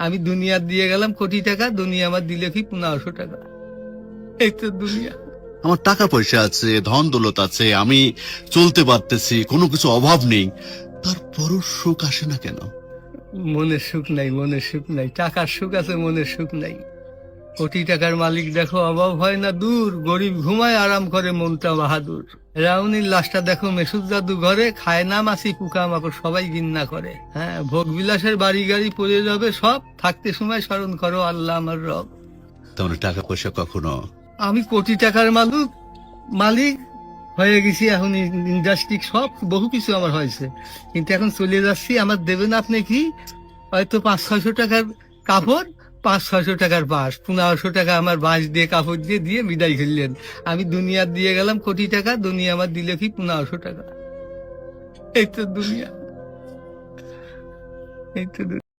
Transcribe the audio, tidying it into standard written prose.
আমি দুনিয়া দিয়ে গেলাম কোটি টাকা, দুনিয়া আমার দিলে কি 1500 টাকা। এই তো দুনিয়া। আমার টাকা পয়সা আছে, ধন দৌলত আছে, আমি চলতে পারতেছি, কোনো কিছু অভাব নেই, তারপরও সুখ আসে না কেন? মনের সুখ নাই, মনের সুখ নাই। টাকার সুখ আছে, মনের সুখ নাই। কোটি টাকার মালিক দেখো, অভাব হয় না দূর, গরিব ঘুমায় আরাম করে মনটা বাহাদুর। রাউনির লাশটা দেখো মেসুদ দাদু ঘরে, খায় না মাছি পোকা মাকড় সবাই ঘিন্না করে। হ্যাঁ, ভোগ বিলাসের বাড়ি গাড়ি পড়ে যাবে সব, থাকতে সময় স্মরণ করো আল্লাহ আমার রব। তেমন টাকা পয়সা কখনো আমি কোটি টাকার মালিক হয়ে গেছি, এখন ইন্ডাস্ট্রি সব বহু কিছু আমার হয়েছে, কিন্তু এখন চলে যাচ্ছি। আমার দেবেন আপনি কি? হয়তো 500-600 টাকার কাপড়, 500-600 টাকার বাঁশ, 1500 টাকা আমার বাঁশ দিয়ে কাপড় দিয়ে দিয়ে বিদায় করলেন। আমি দুনিয়া দিয়ে গেলাম কোটি টাকা, দুনিয়া আমার দিলে কি 1500 টাকা। এই তো দুনিয়া, এই তো দুনিয়া।